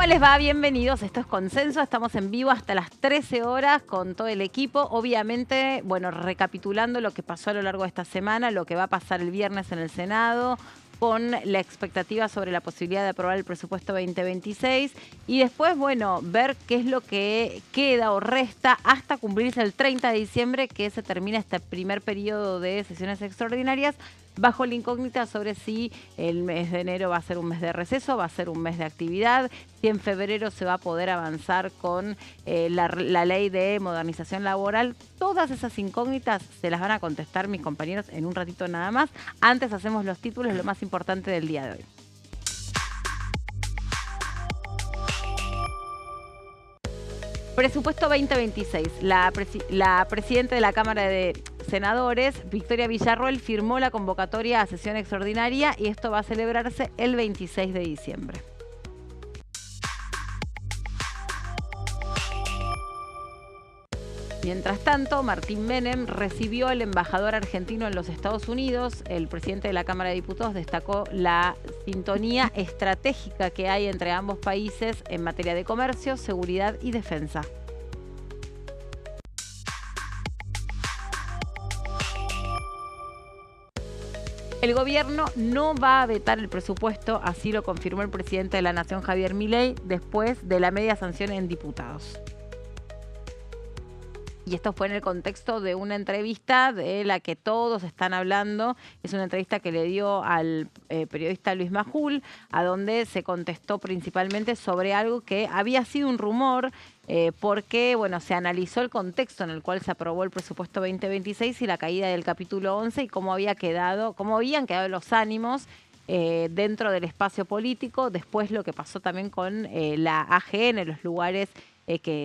¿Cómo les va? Bienvenidos. Esto es Consenso. Estamos en vivo hasta las 13 horas con todo el equipo. Obviamente, bueno, recapitulando lo que pasó a lo largo de esta semana, lo que va a pasar el viernes en el Senado, con la expectativa sobre la posibilidad de aprobar el presupuesto 2026 y después, bueno, ver qué es lo que queda o resta hasta cumplirse el 30 de diciembre, que se termina este primer periodo de sesiones extraordinarias, bajo la incógnita sobre si el mes de enero va a ser un mes de receso, va a ser un mes de actividad, si en febrero se va a poder avanzar con la ley de modernización laboral. Todas esas incógnitas se las van a contestar mis compañeros en un ratito nada más. Antes hacemos los títulos, lo más importante del día de hoy. Presupuesto 2026. La presidenta de la Cámara de Senadores, Victoria Villarroel, firmó la convocatoria a sesión extraordinaria y esto va a celebrarse el 26 de diciembre. Mientras tanto, Martín Menem recibió al embajador argentino en los Estados Unidos. El presidente de la Cámara de Diputados destacó la sintonía estratégica que hay entre ambos países en materia de comercio, seguridad y defensa. El gobierno no va a vetar el presupuesto, así lo confirmó el presidente de la Nación, Javier Milei, después de la media sanción en diputados. Y esto fue en el contexto de una entrevista de la que todos están hablando. Es una entrevista que le dio al periodista Luis Majul, a donde se contestó principalmente sobre algo que había sido un rumor, porque bueno, se analizó el contexto en el cual se aprobó el presupuesto 2026 y la caída del capítulo 11 y cómo habían quedado los ánimos dentro del espacio político. Después lo que pasó también con la AGN, los lugares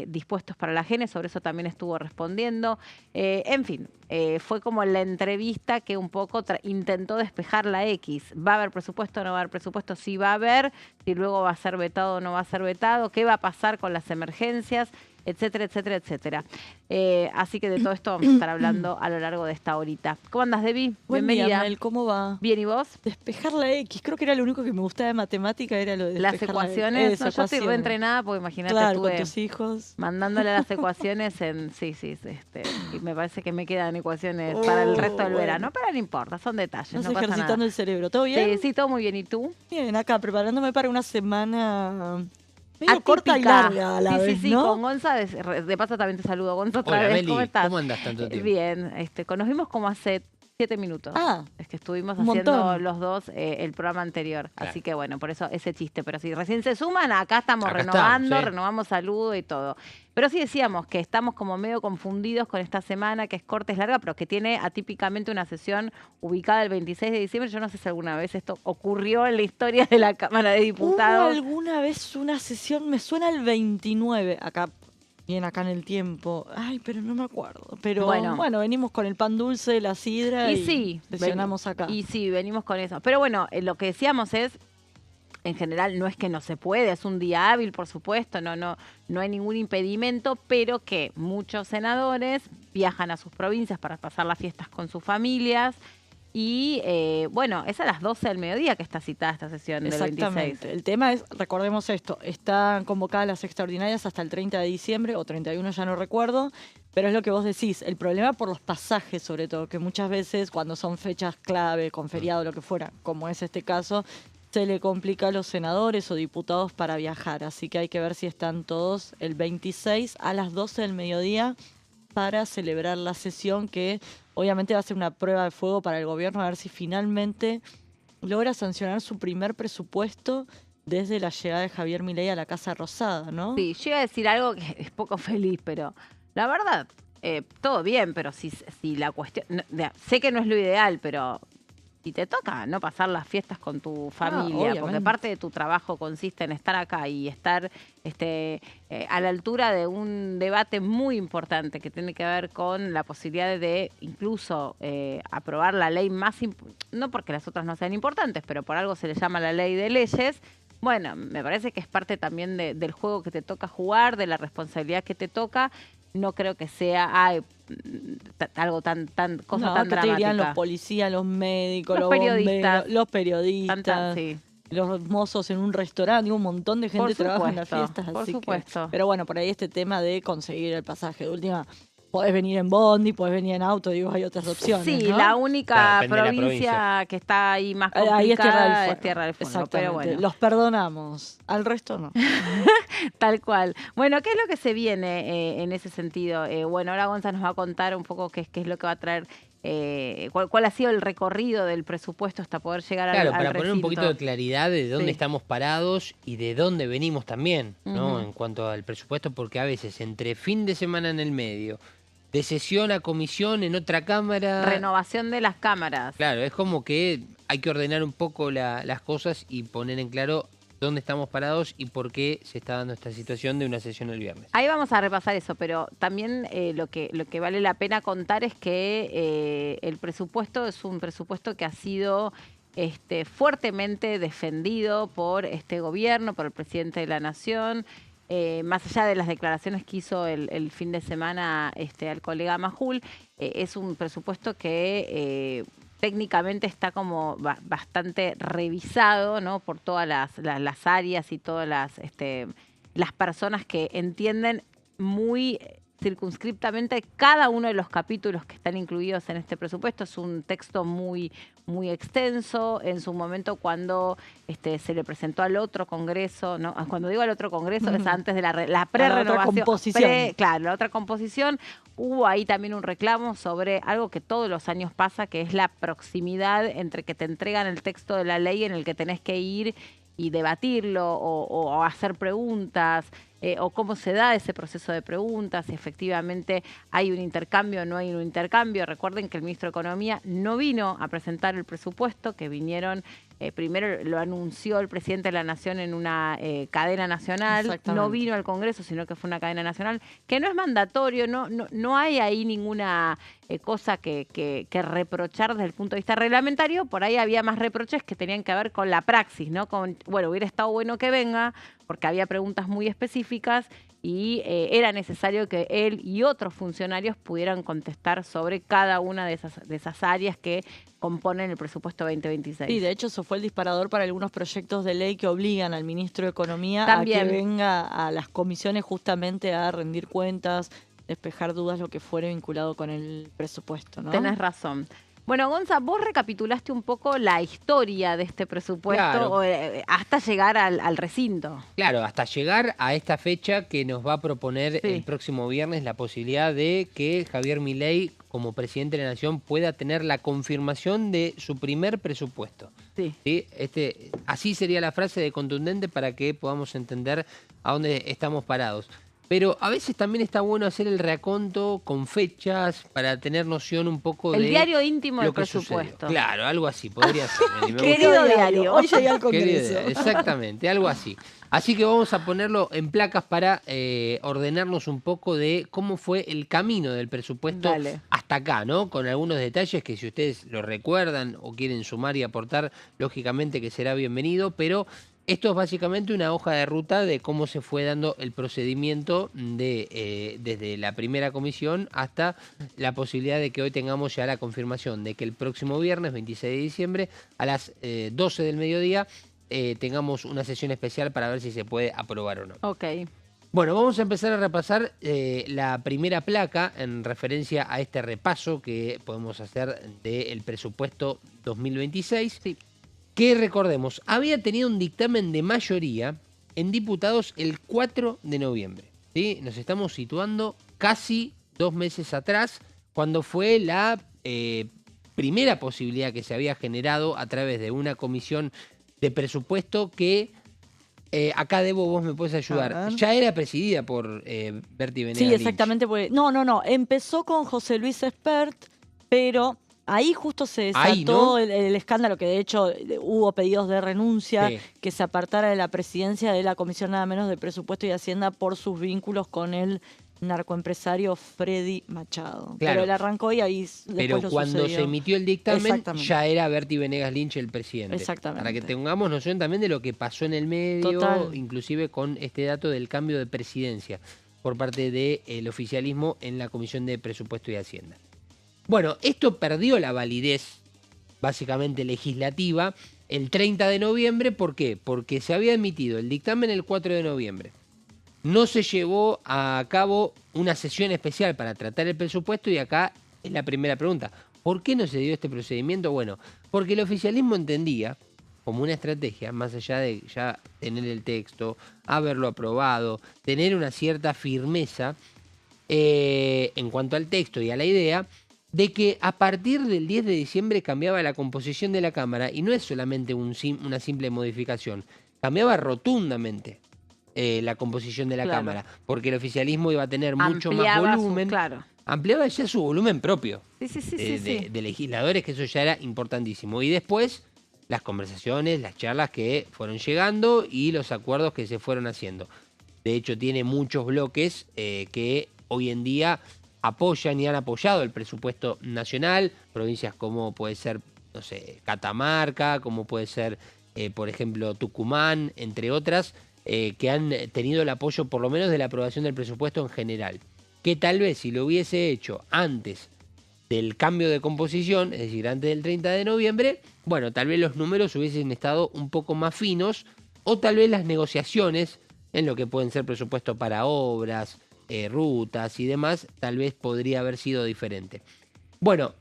dispuestos para la gente, sobre eso también estuvo respondiendo. En fin, fue como la entrevista que un poco intentó despejar la X. ¿Va a haber presupuesto o no va a haber presupuesto? Sí va a haber, si luego va a ser vetado o no va a ser vetado, qué va a pasar con las emergencias, etcétera, etcétera, etcétera. Así que de todo esto vamos a estar hablando a lo largo de esta horita. ¿Cómo andas, Debbie? Buen Bienvenida. día, Mel, ¿cómo va? Bien, ¿y vos? Despejar la X, creo que era lo único que me gustaba de matemática, era lo de despejar Las ecuaciones, la no, yo estoy reentrenada porque imagínate, claro, estuve con tus hijos. mandándole las ecuaciones y me parece que me quedan ecuaciones para el resto del verano, pero no importa, son detalles, Estás no pasa ejercitando nada. el cerebro, ¿todo bien? Sí, todo muy bien, ¿y tú? Bien, acá preparándome para una semana medio Atípica. corta y larga a la vez, Sí, ¿no? con Gonza, de paso también te saludo, Gonza, otra Hola, vez, Meli, ¿cómo estás? ¿cómo andas tanto tiempo? Bien, nos vimos como hace 7 minutos. Ah, Es que estuvimos un haciendo montón. los dos el programa anterior. Claro. Así que bueno, por eso ese chiste. Pero si recién se suman, acá estamos Acá renovando, estamos, sí. renovamos saludo y todo. Pero sí decíamos que estamos como medio confundidos con esta semana, que es corta, es larga, pero que tiene atípicamente una sesión ubicada el 26 de diciembre. Yo no sé si alguna vez esto ocurrió en la historia de la Cámara de Diputados. ¿Hubo alguna vez una sesión? Me suena el 29, acá, bien acá en el tiempo. Ay, pero no me acuerdo. Pero bueno, venimos con el pan dulce, la sidra y sí, sesionamos acá. Y sí, venimos con eso. Pero bueno, lo que decíamos es, en general no es que no se puede, es un día hábil, por supuesto, no hay ningún impedimento, pero que muchos senadores viajan a sus provincias para pasar las fiestas con sus familias. Y bueno, es a las 12 del mediodía que está citada esta sesión del 26. Exactamente. El tema es, recordemos esto, están convocadas las extraordinarias hasta el 30 de diciembre o 31, ya no recuerdo, pero es lo que vos decís, el problema por los pasajes sobre todo, que muchas veces cuando son fechas clave, con feriado, lo que fuera, como es este caso, se le complica a los senadores o diputados para viajar, así que hay que ver si están todos el 26 a las 12 del mediodía para celebrar la sesión que obviamente va a ser una prueba de fuego para el gobierno a ver si finalmente logra sancionar su primer presupuesto desde la llegada de Javier Milei a la Casa Rosada, ¿no? Sí, yo iba a decir algo que es poco feliz, pero la verdad, todo bien, pero si la cuestión... sé que no es lo ideal, pero si te toca no pasar las fiestas con tu familia, porque parte de tu trabajo consiste en estar acá y estar a la altura de un debate muy importante que tiene que ver con la posibilidad de incluso aprobar la ley más... No porque las otras no sean importantes, pero por algo se le llama la ley de leyes. Bueno, me parece que es parte también del juego que te toca jugar, de la responsabilidad que te toca. No creo que sea algo tan cosa tan dramática. Te dirían los policías, los médicos, los periodistas, bomberos, los periodistas. Sí. los mozos en un restaurante, digo, un montón de gente trabaja en las fiestas. Por supuesto. Pero bueno, por ahí este tema de conseguir el pasaje. De última, podés venir en bondi, podés venir en auto, digo, hay otras opciones. Sí, ¿no? la única Claro, depende de la provincia que está ahí más complicada Ahí es Tierra del Fuego. Exactamente. Pero bueno. Los perdonamos, al resto no. Tal cual. Bueno, ¿qué es lo que se viene en ese sentido? Bueno, ahora Gonza nos va a contar un poco qué es lo que va a traer, cuál ha sido el recorrido del presupuesto hasta poder llegar al Claro, al para poner un recinto. poquito de claridad de dónde Sí. estamos parados y de dónde venimos también, ¿no? Ujú. En cuanto al presupuesto, porque a veces entre fin de semana en el medio, de sesión a comisión en otra cámara... Renovación de las cámaras. Claro, es como que hay que ordenar un poco las cosas y poner en claro dónde estamos parados y por qué se está dando esta situación de una sesión el viernes. Ahí vamos a repasar eso, pero también lo que vale la pena contar es que el presupuesto es un presupuesto que ha sido fuertemente defendido por este gobierno, por el presidente de la Nación, más allá de las declaraciones que hizo el fin de semana al colega Majul, es un presupuesto que técnicamente está como bastante revisado, ¿no? Por todas las áreas y todas las personas que entienden muy circunscriptamente cada uno de los capítulos que están incluidos en este presupuesto. Es un texto muy, muy extenso. En su momento, cuando se le presentó al otro Congreso, ¿no? Cuando digo al otro Congreso, es antes de la prerrenovación. composición. Claro, la otra composición. Hubo ahí también un reclamo sobre algo que todos los años pasa, que es la proximidad entre que te entregan el texto de la ley en el que tenés que ir y debatirlo o hacer preguntas, o cómo se da ese proceso de preguntas, si efectivamente hay un intercambio o no hay un intercambio. Recuerden que el ministro de Economía no vino a presentar el presupuesto, que vinieron, primero lo anunció el presidente de la Nación en una cadena nacional, no vino al Congreso, sino que fue una cadena nacional, que no es mandatorio, no hay ahí ninguna cosa que reprochar desde el punto de vista reglamentario. Por ahí había más reproches que tenían que ver con la praxis, ¿no? Bueno, hubiera estado bueno que venga, porque había preguntas muy específicas y era necesario que él y otros funcionarios pudieran contestar sobre cada una de esas áreas que componen el presupuesto 2026. Sí, de hecho eso fue el disparador para algunos proyectos de ley que obligan al ministro de Economía También a que venga a las comisiones justamente a rendir cuentas, despejar dudas, lo que fuere vinculado con el presupuesto, ¿no? Tenés razón. Bueno, Gonza, vos recapitulaste un poco la historia de este presupuesto, Claro. hasta llegar al recinto. Claro, hasta llegar a esta fecha que nos va a proponer el próximo viernes la posibilidad de que Javier Milei, como presidente de la Nación, pueda tener la confirmación de su primer presupuesto. Sí. ¿Sí? Así sería la frase de contundente para que podamos entender a dónde estamos parados. Pero a veces también está bueno hacer el reaconto con fechas para tener noción un poco El de diario íntimo del lo que presupuesto. sucedió. Claro, algo así, podría ser. Meli, me gusta. Querido diario. Hoy llegué al Querida, Congreso. exactamente, algo así. Así que vamos a ponerlo en placas para ordenarnos un poco de cómo fue el camino del presupuesto Dale. hasta acá, ¿no? Con algunos detalles que si ustedes lo recuerdan o quieren sumar y aportar, lógicamente que será bienvenido, pero esto es básicamente una hoja de ruta de cómo se fue dando el procedimiento desde la primera comisión hasta la posibilidad de que hoy tengamos ya la confirmación de que el próximo viernes, 26 de diciembre, a las 12 del mediodía, tengamos una sesión especial para ver si se puede aprobar o no. Ok. Bueno, vamos a empezar a repasar la primera placa en referencia a este repaso que podemos hacer del presupuesto 2026. Sí. Que recordemos, había tenido un dictamen de mayoría en diputados el 4 de noviembre. ¿Sí? Nos estamos situando casi 2 meses atrás, cuando fue la primera posibilidad que se había generado a través de una comisión de presupuesto que, acá Debo, vos me puedes ayudar, ya era presidida por Berti Venegas Sí, Lynch. exactamente. No. Empezó con José Luis Espert, pero ahí justo se desató Ahí, ¿no? el escándalo, que de hecho hubo pedidos de renuncia, Sí. que se apartara de la presidencia de la Comisión nada menos de Presupuesto y Hacienda por sus vínculos con el narcoempresario Freddy Machado. Claro. Pero él arrancó y ahí después Pero lo cuando sucedió. se emitió el dictamen, Exactamente. ya era Berti Venegas Lynch el presidente. Exactamente. Para que tengamos noción también de lo que pasó en el medio, Total. inclusive con este dato del cambio de presidencia por parte del oficialismo en la Comisión de Presupuesto y Hacienda. Bueno, esto perdió la validez básicamente legislativa el 30 de noviembre. ¿Por qué? Porque se había emitido el dictamen el 4 de noviembre. No se llevó a cabo una sesión especial para tratar el presupuesto y acá es la primera pregunta. ¿Por qué no se dio este procedimiento? Bueno, porque el oficialismo entendía como una estrategia, más allá de ya tener el texto, haberlo aprobado, tener una cierta firmeza en cuanto al texto y a la idea, de que a partir del 10 de diciembre cambiaba la composición de la Cámara y no es solamente una simple modificación, cambiaba rotundamente la composición de la Claro. Cámara, porque el oficialismo iba a tener mucho más Ampliaba volumen, claro. ampliaba ya su volumen propio Sí, sí, sí, de, sí, de- sí. de legisladores, que eso ya era importantísimo. Y después las conversaciones, las charlas que fueron llegando y los acuerdos que se fueron haciendo. De hecho, tiene muchos bloques que hoy en día apoyan y han apoyado el presupuesto nacional, provincias como puede ser, no sé, Catamarca, como puede ser, por ejemplo, Tucumán, entre otras, que han tenido el apoyo por lo menos de la aprobación del presupuesto en general. Que tal vez si lo hubiese hecho antes del cambio de composición, es decir, antes del 30 de noviembre, bueno, tal vez los números hubiesen estado un poco más finos o tal vez las negociaciones en lo que pueden ser presupuestos para obras, rutas y demás, tal vez podría haber sido diferente. Bueno,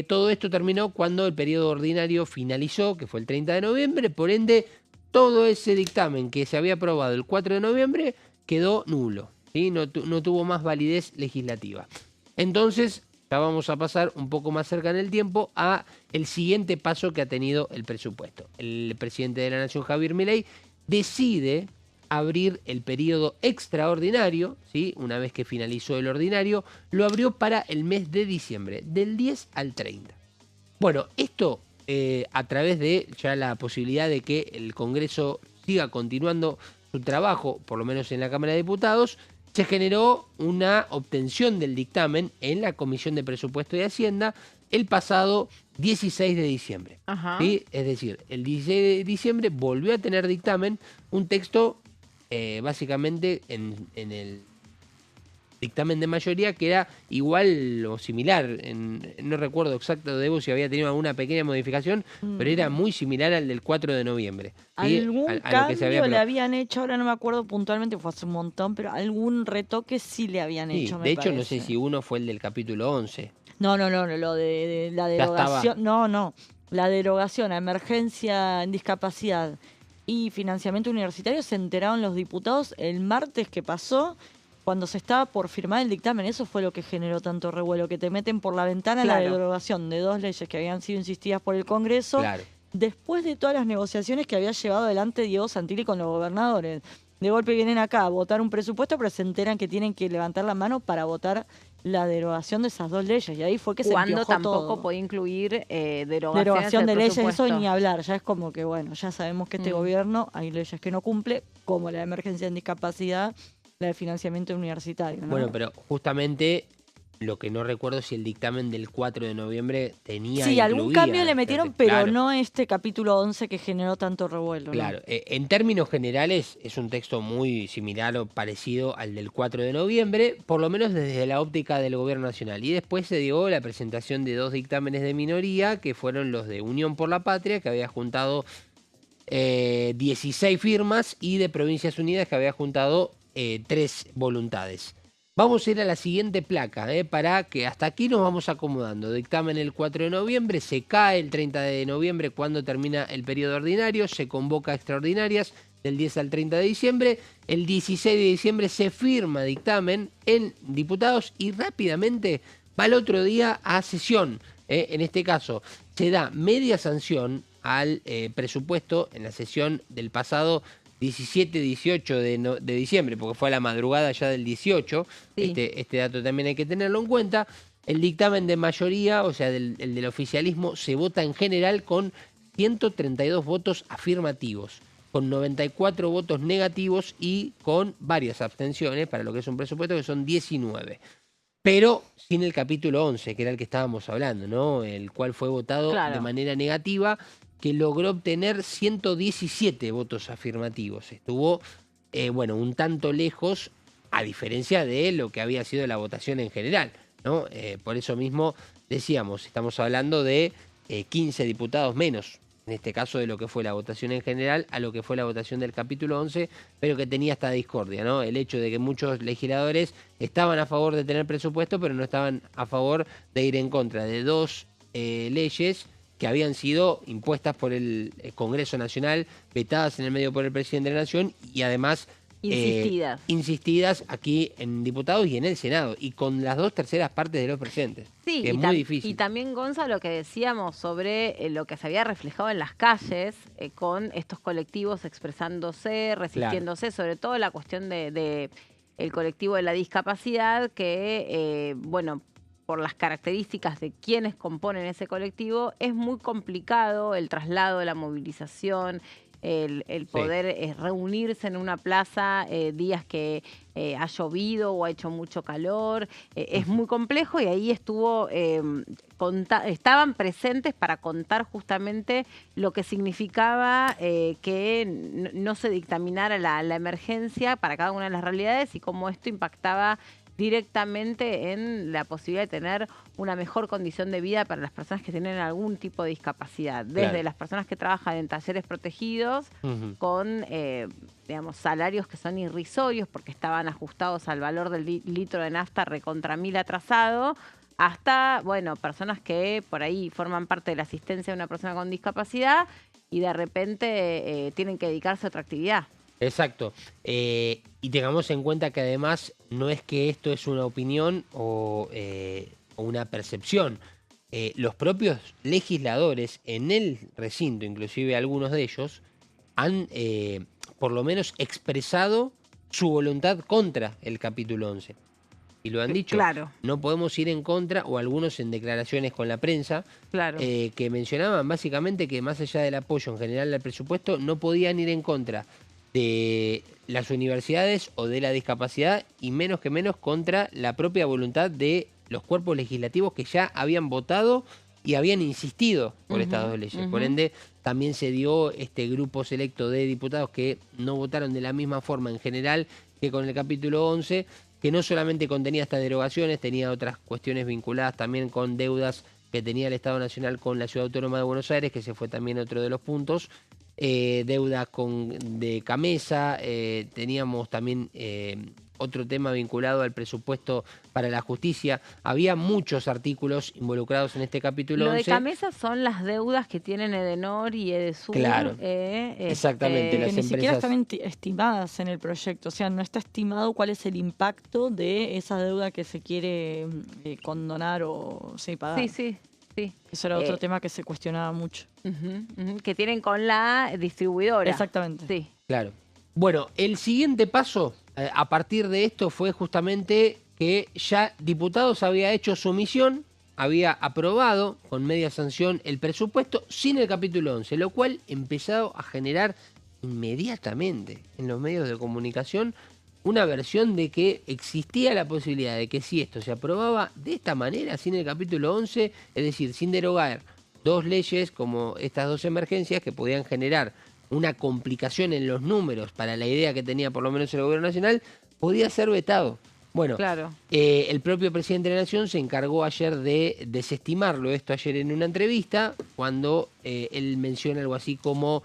todo esto terminó cuando el periodo ordinario finalizó, que fue el 30 de noviembre, por ende, todo ese dictamen que se había aprobado el 4 de noviembre quedó nulo, ¿sí? No tuvo más validez legislativa. Entonces, ya vamos a pasar un poco más cerca en el tiempo a el siguiente paso que ha tenido el presupuesto. El presidente de la Nación, Javier Milei, decide abrir el periodo extraordinario, ¿sí? Una vez que finalizó el ordinario, lo abrió para el mes de diciembre, del 10 al 30. Bueno, esto a través de ya la posibilidad de que el Congreso siga continuando su trabajo, por lo menos en la Cámara de Diputados, se generó una obtención del dictamen en la Comisión de Presupuesto y Hacienda el pasado 16 de diciembre. Ajá. ¿Sí? Es decir, el 16 de diciembre volvió a tener dictamen un texto básicamente en el dictamen de mayoría que era igual o similar. No recuerdo exacto, Debo, si había tenido alguna pequeña modificación, pero era muy similar al del 4 de noviembre. ¿Sí? Algún A lo que cambio se había le aprobado. habían hecho, ahora no me acuerdo puntualmente, fue hace un montón, pero algún retoque sí le habían Sí, hecho, me de hecho, no parece. sé si uno fue el del capítulo 11. No, lo de la Ya estaba. derogación, no, la derogación a emergencia en discapacidad y financiamiento universitario se enteraron los diputados el martes que pasó, cuando se estaba por firmar el dictamen. Eso fue lo que generó tanto revuelo, que te meten por la ventana la Claro. derogación de dos leyes que habían sido insistidas por el Congreso, Claro. después de todas las negociaciones que había llevado adelante Diego Santilli con los gobernadores. De golpe vienen acá a votar un presupuesto, pero se enteran que tienen que levantar la mano para votar la derogación de esas dos leyes. Y ahí fue que se Cuando empiojó tampoco todo. puede incluir Derogación de del leyes, eso presupuesto. ni hablar. Ya es como que, bueno, ya sabemos que este gobierno hay leyes que no cumple, como la de emergencia en discapacidad, la de financiamiento universitario, ¿no? Bueno, pero justamente lo que no recuerdo si el dictamen del 4 de noviembre tenía. Sí, algún incluía cambio le metieron, pero claro. no este capítulo 11 que generó tanto revuelo. ¿no? Claro, en términos generales es un texto muy similar o parecido al del 4 de noviembre, por lo menos desde la óptica del gobierno nacional. Y después se dio la presentación de dos dictámenes de minoría, que fueron los de Unión por la Patria, que había juntado 16 firmas, y de Provincias Unidas, que había juntado 3 voluntades. Vamos a ir a la siguiente placa, para que hasta aquí nos vamos acomodando. Dictamen el 4 de noviembre, se cae el 30 de noviembre cuando termina el periodo ordinario, se convoca a extraordinarias del 10 al 30 de diciembre, el 16 de diciembre se firma dictamen en diputados y rápidamente va el otro día a sesión. En este caso se da media sanción al presupuesto en la sesión del pasado 17-18 de diciembre, porque fue a la madrugada ya del 18, Sí. este dato también hay que tenerlo en cuenta. El dictamen de mayoría, o sea, el del oficialismo, se vota en general con 132 votos afirmativos, con 94 votos negativos y con varias abstenciones, para lo que es un presupuesto que son 19. Pero sin el capítulo 11, que era el que estábamos hablando, ¿no? El cual fue votado Claro. de manera negativa, que logró obtener 117 votos afirmativos. Estuvo, bueno, un tanto lejos, a diferencia de lo que había sido la votación en general, ¿no? Por eso mismo decíamos, estamos hablando de 15 diputados menos en este caso de lo que fue la votación en general a lo que fue la votación del capítulo 11, pero que tenía esta discordia, ¿no? El hecho de que muchos legisladores estaban a favor de tener presupuesto, pero no estaban a favor de ir en contra de dos leyes que habían sido impuestas por el Congreso Nacional, vetadas en el medio por el presidente de la Nación y además insistidas aquí en diputados y en el Senado, y con las 2/3 partes de los presentes. Sí, que es muy difícil. Y también, Gonza, lo que decíamos sobre lo que se había reflejado en las calles con estos colectivos expresándose, resistiéndose, sobre todo la cuestión de el colectivo de la discapacidad, que, bueno, por las características de quienes componen ese colectivo, es muy complicado el traslado, la movilización, el poder reunirse en una plaza días que ha llovido o ha hecho mucho calor. Es muy complejo, y ahí estaban presentes para contar justamente lo que significaba que no se dictaminara la emergencia para cada una de las realidades y cómo esto impactaba directamente en la posibilidad de tener una mejor condición de vida para las personas que tienen algún tipo de discapacidad, desde las personas que trabajan en talleres protegidos con, digamos, salarios que son irrisorios porque estaban ajustados al valor del litro de nafta recontra 1000 atrasado, hasta, bueno, personas que por ahí forman parte de la asistencia de una persona con discapacidad y de repente tienen que dedicarse a otra actividad. Exacto. Y tengamos en cuenta que además no es que esto es una opinión o una percepción. Los propios legisladores en el recinto, inclusive algunos de ellos, han por lo menos expresado su voluntad contra el capítulo 11. Y lo han dicho. Claro. No podemos ir en contra, o algunos en declaraciones con la prensa, que mencionaban básicamente que más allá del apoyo en general al presupuesto, no podían ir en contra de las universidades o de la discapacidad, y menos que menos contra la propia voluntad de los cuerpos legislativos que ya habían votado y habían insistido por estas dos leyes. Por ende, también se dio este grupo selecto de diputados que no votaron de la misma forma en general que con el capítulo 11, que no solamente contenía estas derogaciones, tenía otras cuestiones vinculadas también con deudas que tenía el Estado Nacional con la Ciudad Autónoma de Buenos Aires, que ese fue también otro de los puntos. Deudas de Camesa, teníamos también otro tema vinculado al presupuesto para la justicia. Había muchos artículos involucrados en este capítulo 11. Lo de Camesa son las deudas que tienen Edenor y Edesur. Claro, exactamente. Que las ni empresas siquiera están estimadas en el proyecto, o sea, no está estimado cuál es el impacto de esa deuda que se quiere condonar o pagar. Sí. Eso era otro tema que se cuestionaba mucho. Que tienen con la distribuidora. Exactamente. Sí. Claro. Bueno, el siguiente paso a partir de esto fue justamente que ya Diputados había hecho su misión, había aprobado con media sanción el presupuesto sin el capítulo 11, lo cual empezó a generar inmediatamente en los medios de comunicación una versión de que existía la posibilidad de que si esto se aprobaba de esta manera, sin el capítulo 11, es decir, sin derogar dos leyes como estas dos emergencias que podían generar una complicación en los números para la idea que tenía por lo menos el gobierno nacional, podía ser vetado. Bueno, el propio presidente de la Nación se encargó ayer de desestimarlo, esto ayer en una entrevista, cuando él menciona algo así como,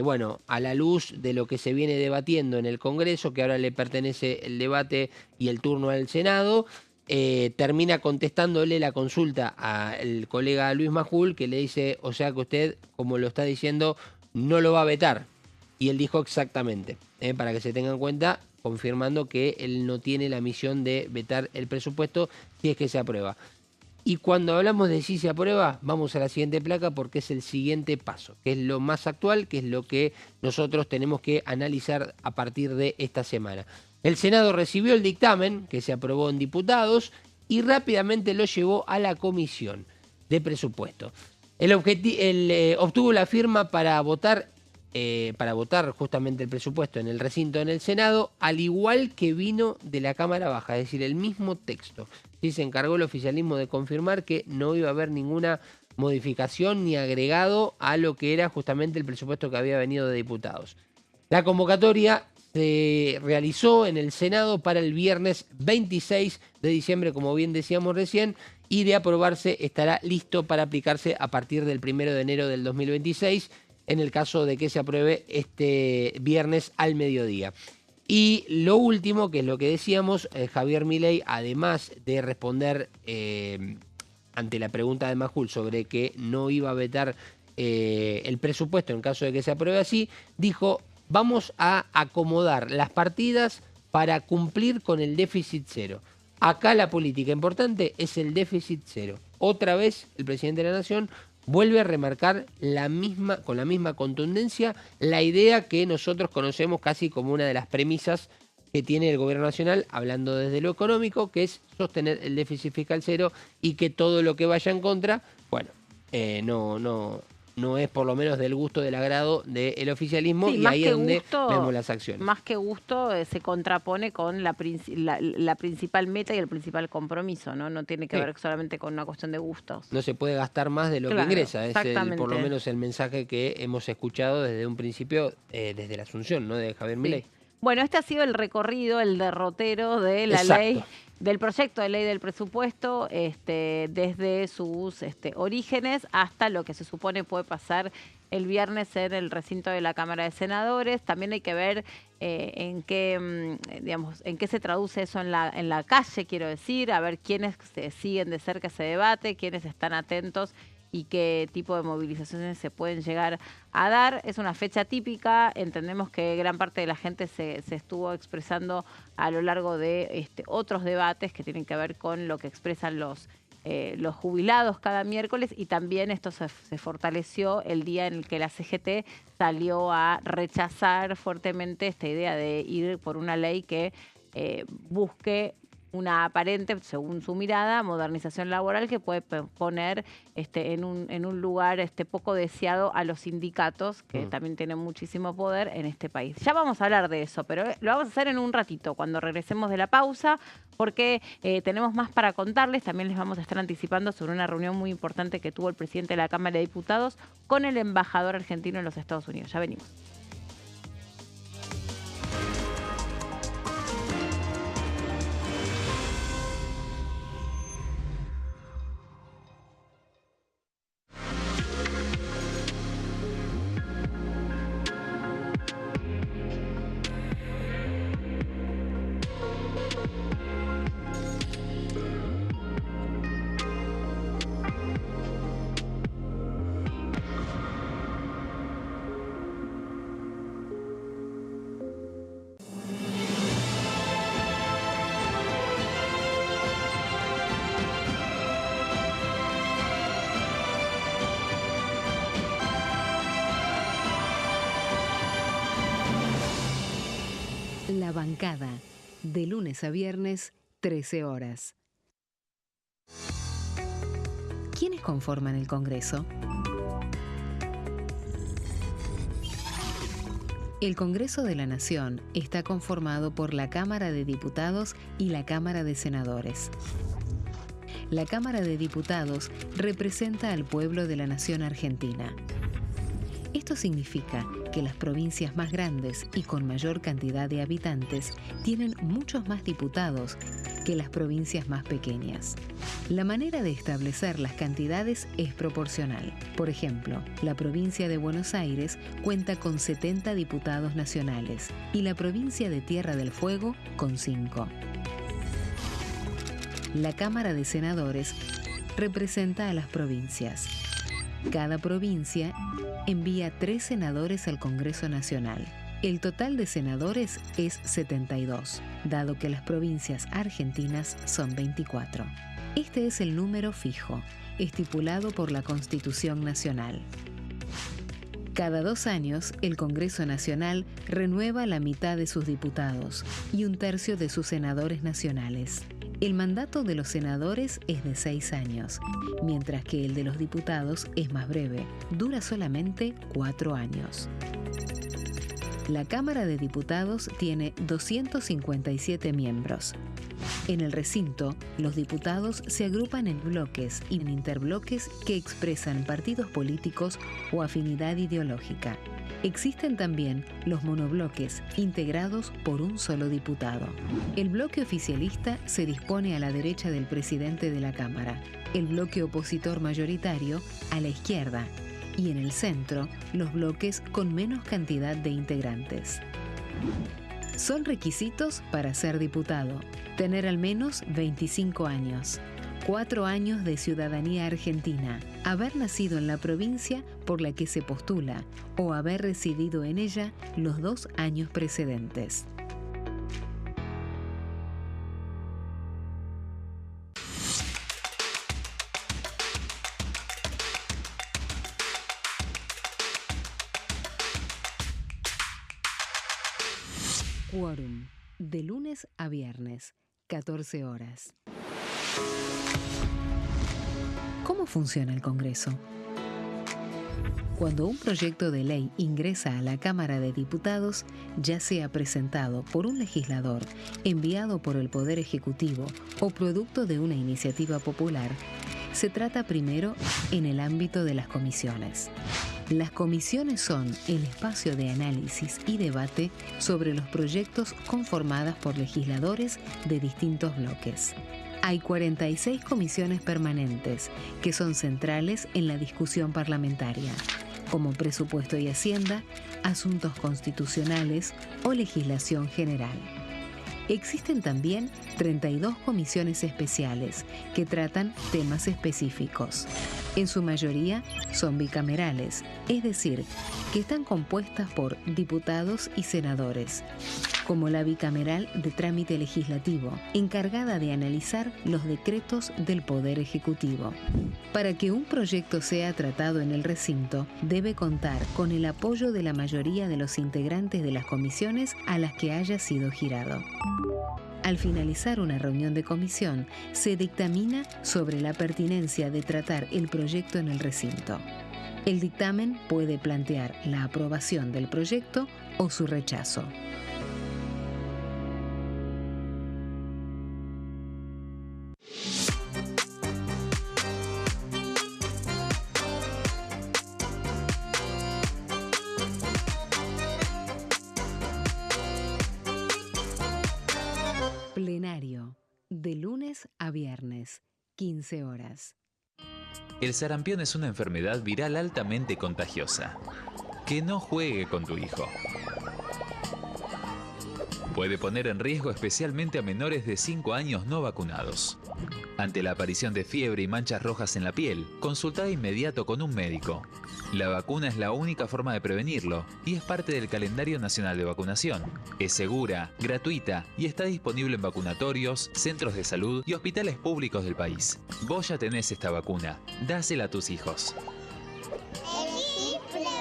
bueno, a la luz de lo que se viene debatiendo en el Congreso, que ahora le pertenece el debate y el turno al Senado, termina contestándole la consulta al colega Luis Majul, que le dice, o sea que usted, como lo está diciendo, no lo va a vetar. Y él dijo exactamente, para que se tenga en cuenta, confirmando que él no tiene la misión de vetar el presupuesto si es que se aprueba. Y cuando hablamos de si se aprueba, vamos a la siguiente placa porque es el siguiente paso, que es lo más actual, que es lo que nosotros tenemos que analizar a partir de esta semana. El Senado recibió el dictamen que se aprobó en diputados y rápidamente lo llevó a la Comisión de Presupuesto. Obtuvo la firma para votar justamente el presupuesto en el recinto en el Senado, al igual que vino de la Cámara Baja, es decir, el mismo texto. Sí, se encargó el oficialismo de confirmar que no iba a haber ninguna modificación ni agregado a lo que era justamente el presupuesto que había venido de diputados. La convocatoria se realizó en el Senado para el viernes 26 de diciembre, como bien decíamos recién, y de aprobarse estará listo para aplicarse a partir del 1 de enero del 2026, en el caso de que se apruebe este viernes al mediodía. Y lo último, que es lo que decíamos, Javier Milei, además de responder ante la pregunta de Majul sobre que no iba a vetar el presupuesto en caso de que se apruebe así, dijo: vamos a acomodar las partidas para cumplir con el déficit cero. Acá la política importante es el déficit cero. Otra vez el presidente de la Nación vuelve a remarcar con la misma contundencia la idea que nosotros conocemos casi como una de las premisas que tiene el gobierno nacional, hablando desde lo económico, que es sostener el déficit fiscal cero, y que todo lo que vaya en contra, bueno, no es por lo menos del gusto, del agrado del oficialismo, Sí, y ahí es donde gusto, vemos las acciones. Más que gusto, se contrapone con la principal meta y el principal compromiso, ¿no? No tiene que Sí. ver solamente con una cuestión de gustos. No se puede gastar más de lo que Claro, ingresa, es exactamente. por lo menos el mensaje que hemos escuchado desde un principio, desde la asunción, ¿no?, de Javier Milei. Sí. Bueno, este ha sido el recorrido, el derrotero de la Exacto. ley, del proyecto de ley del presupuesto, desde sus orígenes hasta lo que se supone puede pasar el viernes en el recinto de la Cámara de Senadores. También hay que ver en qué se traduce eso en la calle, quiero decir, a ver quiénes siguen de cerca ese debate, quiénes están atentos y qué tipo de movilizaciones se pueden llegar a dar. Es una fecha típica, entendemos que gran parte de la gente se estuvo expresando a lo largo de otros debates que tienen que ver con lo que expresan los jubilados cada miércoles, y también esto se fortaleció el día en el que la CGT salió a rechazar fuertemente esta idea de ir por una ley que busque una aparente, según su mirada, modernización laboral que puede poner en un lugar poco deseado a los sindicatos, que también tienen muchísimo poder en este país. Ya vamos a hablar de eso, pero lo vamos a hacer en un ratito, cuando regresemos de la pausa, porque tenemos más para contarles. También les vamos a estar anticipando sobre una reunión muy importante que tuvo el presidente de la Cámara de Diputados con el embajador argentino en los Estados Unidos. Ya venimos. La bancada, de lunes a viernes, 13 horas. ¿Quiénes conforman el Congreso? El Congreso de la Nación está conformado por la Cámara de Diputados y la Cámara de Senadores. La Cámara de Diputados representa al pueblo de la nación argentina. Esto significa que las provincias más grandes y con mayor cantidad de habitantes tienen muchos más diputados que las provincias más pequeñas. La manera de establecer las cantidades es proporcional. Por ejemplo, la provincia de Buenos Aires cuenta con 70 diputados nacionales y la provincia de Tierra del Fuego con 5. La Cámara de Senadores representa a las provincias. Cada provincia envía 3 senadores al Congreso Nacional. El total de senadores es 72, dado que las provincias argentinas son 24. Este es el número fijo, estipulado por la Constitución Nacional. Cada 2 años, el Congreso Nacional renueva la mitad de sus diputados y 1/3 de sus senadores nacionales. El mandato de los senadores es de 6 años, mientras que el de los diputados es más breve, dura solamente 4 años. La Cámara de Diputados tiene 257 miembros. En el recinto, los diputados se agrupan en bloques y en interbloques que expresan partidos políticos o afinidad ideológica. Existen también los monobloques, integrados por un solo diputado. El bloque oficialista se dispone a la derecha del presidente de la Cámara, el bloque opositor mayoritario a la izquierda, y en el centro, los bloques con menos cantidad de integrantes. Son requisitos para ser diputado: tener al menos 25 años, 4 años de ciudadanía argentina, haber nacido en la provincia por la que se postula o haber residido en ella los 2 años precedentes. Quórum, de lunes a viernes, 14 horas. ¿Cómo funciona el Congreso? Cuando un proyecto de ley ingresa a la Cámara de Diputados, ya sea presentado por un legislador, enviado por el Poder Ejecutivo o producto de una iniciativa popular, se trata primero en el ámbito de las comisiones. Las comisiones son el espacio de análisis y debate sobre los proyectos conformadas por legisladores de distintos bloques. Hay 46 comisiones permanentes que son centrales en la discusión parlamentaria, como Presupuesto y Hacienda, Asuntos Constitucionales o Legislación General. Existen también 32 comisiones especiales que tratan temas específicos. En su mayoría son bicamerales, es decir, que están compuestas por diputados y senadores, como la bicameral de trámite legislativo, encargada de analizar los decretos del Poder Ejecutivo. Para que un proyecto sea tratado en el recinto, debe contar con el apoyo de la mayoría de los integrantes de las comisiones a las que haya sido girado. Al finalizar una reunión de comisión, se dictamina sobre la pertinencia de tratar el proyecto en el recinto. El dictamen puede plantear la aprobación del proyecto o su rechazo. Plenario, de lunes a viernes, 15 horas. El sarampión es una enfermedad viral altamente contagiosa. Que no juegue con tu hijo. Puede poner en riesgo especialmente a menores de 5 años no vacunados. Ante la aparición de fiebre y manchas rojas en la piel, consulta de inmediato con un médico. La vacuna es la única forma de prevenirlo y es parte del calendario nacional de vacunación. Es segura, gratuita y está disponible en vacunatorios, centros de salud y hospitales públicos del país. Vos ya tenés esta vacuna. Dásela a tus hijos. Elegí prevenir.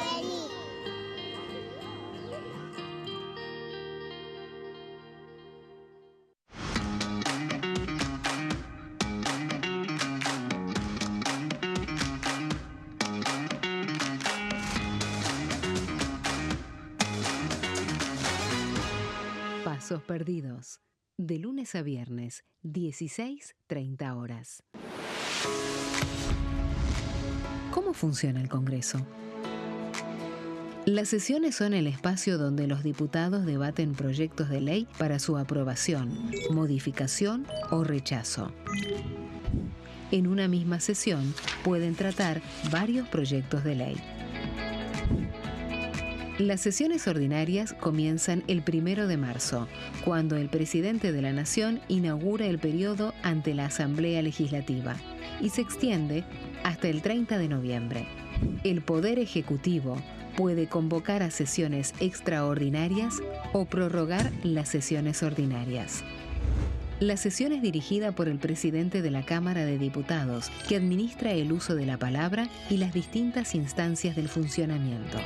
Pasos perdidos, de lunes a viernes, 16:30 horas. ¿Cómo funciona el Congreso? Las sesiones son el espacio donde los diputados debaten proyectos de ley para su aprobación, modificación o rechazo. En una misma sesión pueden tratar varios proyectos de ley. Las sesiones ordinarias comienzan el 1 de marzo, cuando el presidente de la Nación inaugura el periodo ante la Asamblea Legislativa, y se extiende hasta el 30 de noviembre. El Poder Ejecutivo puede convocar a sesiones extraordinarias o prorrogar las sesiones ordinarias. La sesión es dirigida por el presidente de la Cámara de Diputados, que administra el uso de la palabra y las distintas instancias del funcionamiento.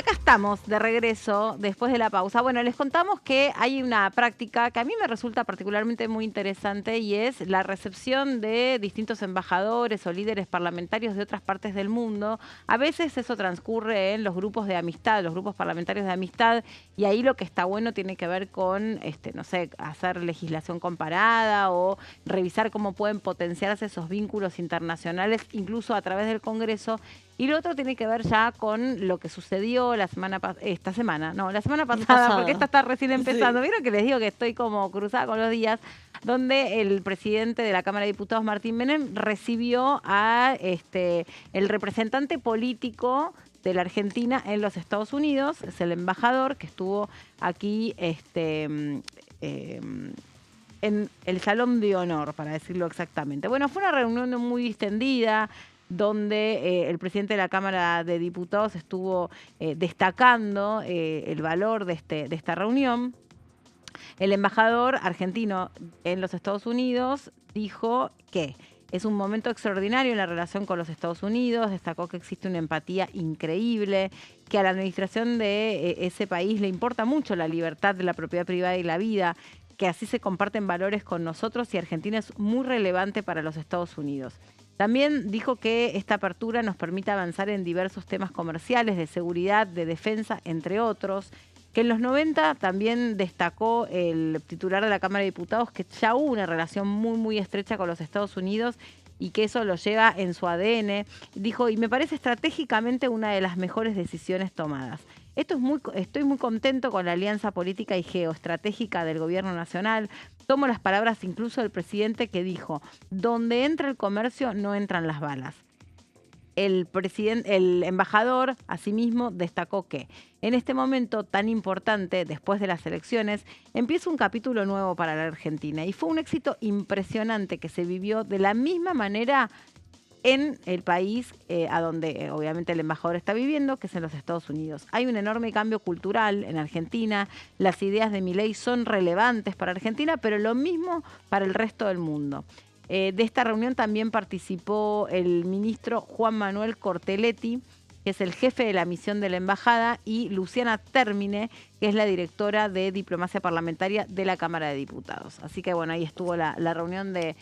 acá estamos de regreso después de la pausa. Bueno, les contamos que hay una práctica que a mí me resulta particularmente muy interesante y es la recepción de distintos embajadores o líderes parlamentarios de otras partes del mundo. A veces eso transcurre en los grupos de amistad, los grupos parlamentarios de amistad, y ahí lo que está bueno tiene que ver con, no sé, hacer legislación comparada o revisar cómo pueden potenciarse esos vínculos internacionales, incluso a través del Congreso. Y lo otro tiene que ver ya con lo que sucedió la semana pasada, porque esta está recién empezando. Sí. ¿Vieron que les digo que estoy como cruzada con los días? Donde el presidente de la Cámara de Diputados, Martín Menem, recibió a el representante político de la Argentina en los Estados Unidos. Es el embajador que estuvo aquí en el Salón de Honor, para decirlo exactamente. Bueno, fue una reunión muy distendida, donde el presidente de la Cámara de Diputados estuvo destacando el valor de esta reunión. El embajador argentino en los Estados Unidos dijo que es un momento extraordinario en la relación con los Estados Unidos, destacó que existe una empatía increíble, que a la administración de ese país le importa mucho la libertad de la propiedad privada y la vida, que así se comparten valores con nosotros y Argentina es muy relevante para los Estados Unidos. También dijo que esta apertura nos permite avanzar en diversos temas comerciales, de seguridad, de defensa, entre otros. Que en los 90 también destacó el titular de la Cámara de Diputados que ya hubo una relación muy, muy estrecha con los Estados Unidos y que eso lo lleva en su ADN. Dijo, y me parece estratégicamente una de las mejores decisiones tomadas. Estoy muy contento con la alianza política y geoestratégica del gobierno nacional. Tomo las palabras incluso del presidente que dijo, donde entra el comercio no entran las balas. El embajador, asimismo, destacó que en este momento tan importante, después de las elecciones, empieza un capítulo nuevo para la Argentina. Y fue un éxito impresionante que se vivió de la misma manera en el país a donde obviamente el embajador está viviendo, que es en los Estados Unidos. Hay un enorme cambio cultural en Argentina, las ideas de Milei son relevantes para Argentina, pero lo mismo para el resto del mundo. De esta reunión también participó el ministro Juan Manuel Cortelletti, que es el jefe de la misión de la embajada, y Luciana Termine, que es la directora de diplomacia parlamentaria de la Cámara de Diputados. Así que bueno, ahí estuvo la reunión de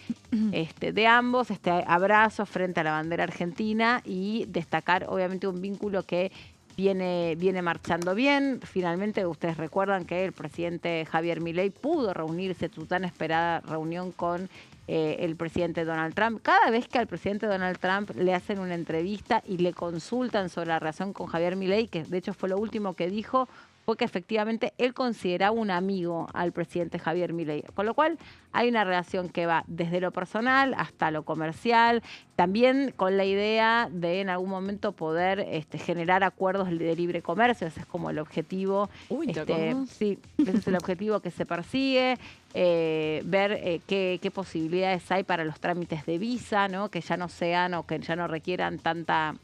ambos, este abrazo frente a la bandera argentina y destacar obviamente un vínculo que viene marchando bien. Finalmente, ustedes recuerdan que el presidente Javier Milei pudo reunirse, su tan esperada reunión con el presidente Donald Trump. Cada vez que al presidente Donald Trump le hacen una entrevista y le consultan sobre la relación con Javier Milei, que de hecho fue lo último que dijo, fue que efectivamente él consideraba un amigo al presidente Javier Milei. Con lo cual hay una relación que va desde lo personal hasta lo comercial, también con la idea de en algún momento poder generar acuerdos de libre comercio. Ese es como el objetivo. Uy, ¿te acordás? Sí, ese es el objetivo que se persigue. Ver qué posibilidades hay para los trámites de visa, ¿no? Que ya no sean o que ya no requieran tanta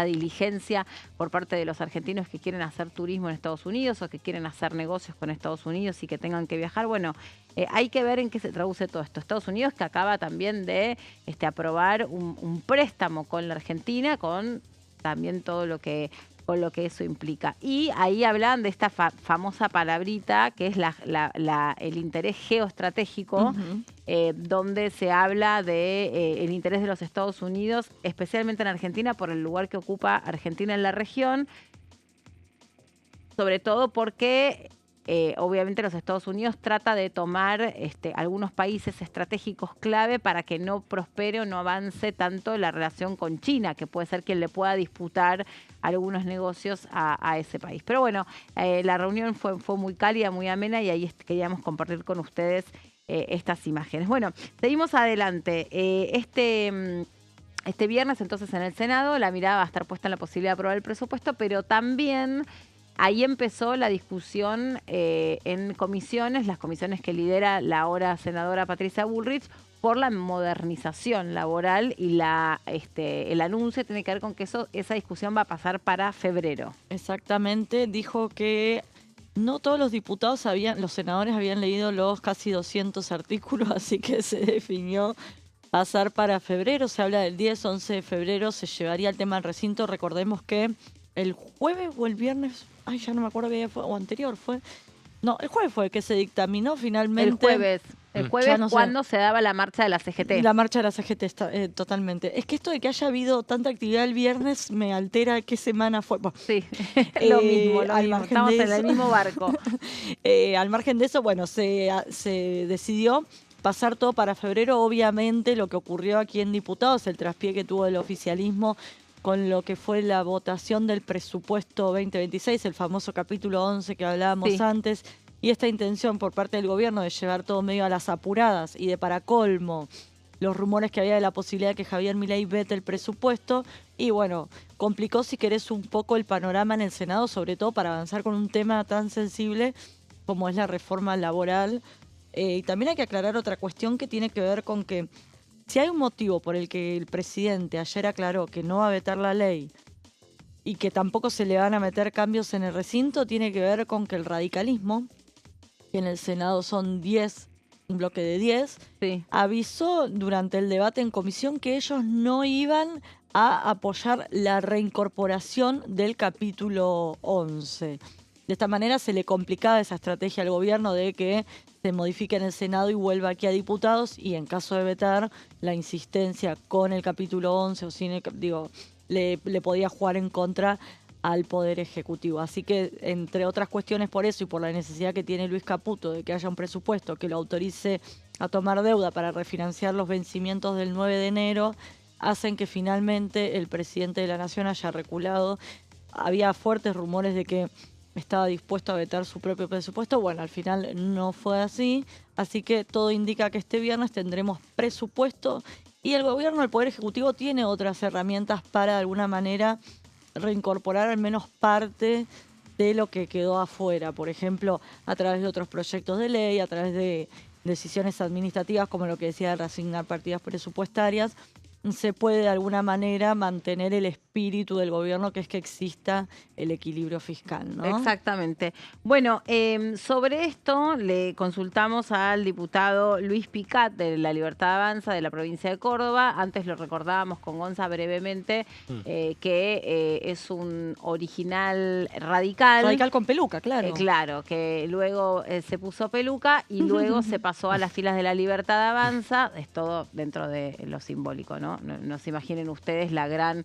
diligencia por parte de los argentinos que quieren hacer turismo en Estados Unidos o que quieren hacer negocios con Estados Unidos y que tengan que viajar. Bueno, hay que ver en qué se traduce todo esto. Estados Unidos que acaba también de aprobar un préstamo con la Argentina, con también todo lo que eso implica. Y ahí hablan de esta famosa palabrita que es el interés geoestratégico, donde se habla de el interés de los Estados Unidos, especialmente en Argentina, por el lugar que ocupa Argentina en la región, sobre todo porque obviamente los Estados Unidos trata de tomar algunos países estratégicos clave para que no prospere o no avance tanto la relación con China, que puede ser quien le pueda disputar algunos negocios a ese país. Pero bueno, la reunión fue muy cálida, muy amena y ahí queríamos compartir con ustedes estas imágenes. Bueno, seguimos adelante. Este viernes entonces en el Senado la mirada va a estar puesta en la posibilidad de aprobar el presupuesto, pero también ahí empezó la discusión en comisiones, las comisiones que lidera la ahora senadora Patricia Bullrich, por la modernización laboral y el anuncio tiene que ver con que esa discusión va a pasar para febrero. Exactamente, dijo que no todos los diputados los senadores habían leído los casi 200 artículos, así que se definió pasar para febrero. Se habla del 10-11 de febrero, se llevaría el tema al recinto. Recordemos que el jueves o el viernes, ay, ya no me acuerdo bien, o anterior fue. No, el jueves fue que se dictaminó finalmente. El jueves. El jueves Ya no sé. cuando se daba la marcha de la CGT. La marcha de la CGT, totalmente. Es que esto de que haya habido tanta actividad el viernes me altera qué semana fue. Bueno, Sí, lo mismo, al margen Estamos de en el eso. mismo barco. Al margen de eso, bueno, se decidió pasar todo para febrero. Obviamente lo que ocurrió aquí en Diputados, el traspié que tuvo el oficialismo con lo que fue la votación del presupuesto 2026, el famoso capítulo 11 que hablábamos Sí. antes, y esta intención por parte del gobierno de llevar todo medio a las apuradas y de para colmo los rumores que había de la posibilidad de que Javier Milei vete el presupuesto, y bueno, complicó si querés un poco el panorama en el Senado, sobre todo para avanzar con un tema tan sensible como es la reforma laboral. Y también hay que aclarar otra cuestión que tiene que ver con que si hay un motivo por el que el presidente ayer aclaró que no va a vetar la ley y que tampoco se le van a meter cambios en el recinto, tiene que ver con que el radicalismo, que en el Senado son 10, un bloque de 10, Sí. avisó durante el debate en comisión que ellos no iban a apoyar la reincorporación del capítulo 11. De esta manera se le complicaba esa estrategia al gobierno de que se modifique en el Senado y vuelva aquí a diputados, y en caso de vetar, la insistencia con el capítulo 11 o sin le podía jugar en contra al Poder Ejecutivo. Así que, entre otras cuestiones por eso y por la necesidad que tiene Luis Caputo de que haya un presupuesto que lo autorice a tomar deuda para refinanciar los vencimientos del 9 de enero, hacen que finalmente el presidente de la Nación haya reculado. Había fuertes rumores de que estaba dispuesto a vetar su propio presupuesto. Bueno, al final no fue así. Así que todo indica que este viernes tendremos presupuesto y el gobierno, el Poder Ejecutivo, tiene otras herramientas para de alguna manera reincorporar al menos parte de lo que quedó afuera. Por ejemplo, a través de otros proyectos de ley, a través de decisiones administrativas, como lo que decía de reasignar partidas presupuestarias, se puede de alguna manera mantener el espíritu del gobierno, que es que exista el equilibrio fiscal, ¿no? Exactamente. Bueno, sobre esto le consultamos al diputado Luis Picat de La Libertad Avanza de la provincia de Córdoba. Antes lo recordábamos con Gonza brevemente, que es un original radical. Radical con peluca, claro. Claro, que luego se puso peluca y luego se pasó a las filas de La Libertad Avanza. Es todo dentro de lo simbólico, ¿no? No se imaginen ustedes la gran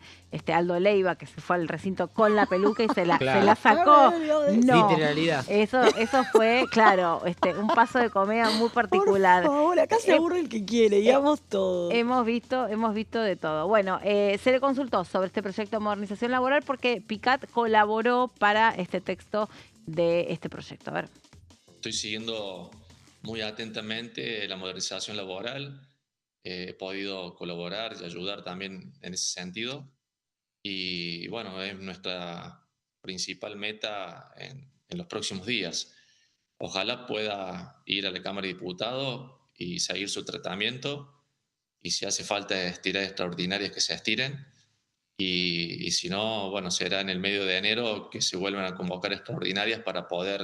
Aldo Leiva, que se fue al recinto con la peluca y se la sacó. No, Literalidad. eso fue, claro, un paso de comedia muy particular. Por favor, acá se aburre el que quiere, digamos todo. Hemos visto de todo. Bueno, se le consultó sobre este proyecto de modernización laboral porque Picat colaboró para este texto de este proyecto. A ver. Estoy siguiendo muy atentamente la modernización laboral. He podido colaborar y ayudar también en ese sentido. Y bueno, es nuestra principal meta en los próximos días. Ojalá pueda ir a la Cámara de Diputados y seguir su tratamiento. Y si hace falta estirar extraordinarias, que se estiren. Y si no, bueno, será en el medio de enero que se vuelvan a convocar extraordinarias para poder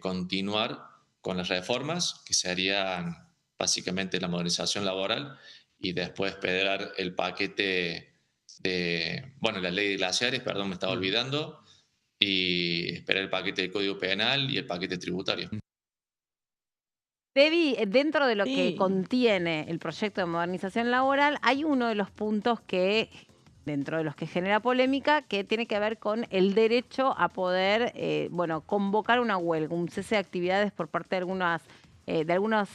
continuar con las reformas, que serían básicamente la modernización laboral, y después esperar el paquete la ley de glaciares, perdón, me estaba olvidando, y esperar el paquete del Código Penal y el paquete tributario. Debbie, dentro de lo que Sí. contiene el proyecto de modernización laboral, hay uno de los puntos que, dentro de los que genera polémica, que tiene que ver con el derecho a poder, convocar una huelga, un cese de actividades por parte de algunos,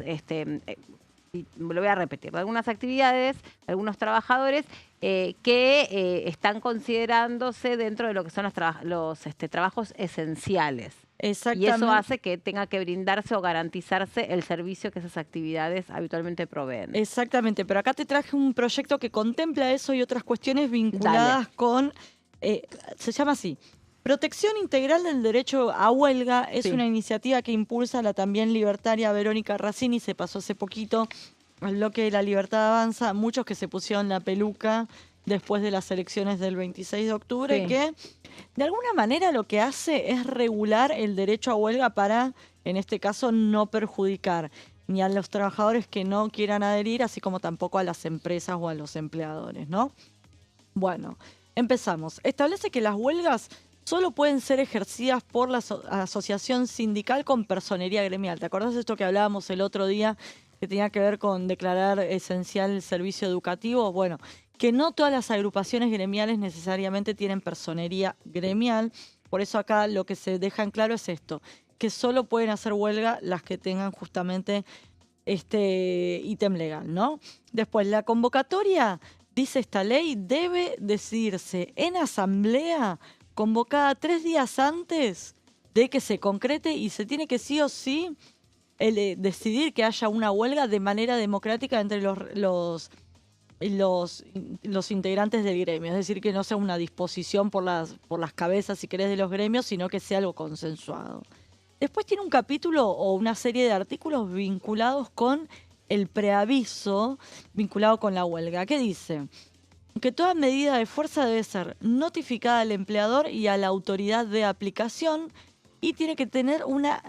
y lo voy a repetir, de algunas actividades, de algunos trabajadores que están considerándose dentro de lo que son los trabajos esenciales. Y Exactamente. eso hace que tenga que brindarse o garantizarse el servicio que esas actividades habitualmente proveen. Exactamente, pero acá te traje un proyecto que contempla eso y otras cuestiones vinculadas con, se llama así, Protección Integral del Derecho a Huelga. Es Sí. una iniciativa que impulsa la también libertaria Verónica Racini, se pasó hace poquito al bloque de La Libertad Avanza, muchos que se pusieron la peluca después de las elecciones del 26 de octubre, Sí. que de alguna manera lo que hace es regular el derecho a huelga para, en este caso, no perjudicar ni a los trabajadores que no quieran adherir, así como tampoco a las empresas o a los empleadores, ¿no? Bueno, Empezamos. Establece que las huelgas solo pueden ser ejercidas por la asociación sindical con personería gremial. ¿Te acordás de esto que hablábamos el otro día, que tenía que ver con declarar esencial el servicio educativo? Bueno, que no todas las agrupaciones gremiales necesariamente tienen personería gremial. Por eso acá lo que se deja en claro es esto, que solo pueden hacer huelga las que tengan justamente este ítem legal, ¿no? Después, la convocatoria, dice esta ley, debe decidirse en asamblea convocada 3 días antes de que se concrete y se tiene que sí o sí decidir que haya una huelga de manera democrática entre los integrantes del gremio. Es decir, que no sea una disposición por las cabezas, si querés, de los gremios, sino que sea algo consensuado. Después tiene un capítulo o una serie de artículos vinculados con el preaviso, vinculado con la huelga. ¿Qué dice? Que toda medida de fuerza debe ser notificada al empleador y a la autoridad de aplicación y tiene que tener una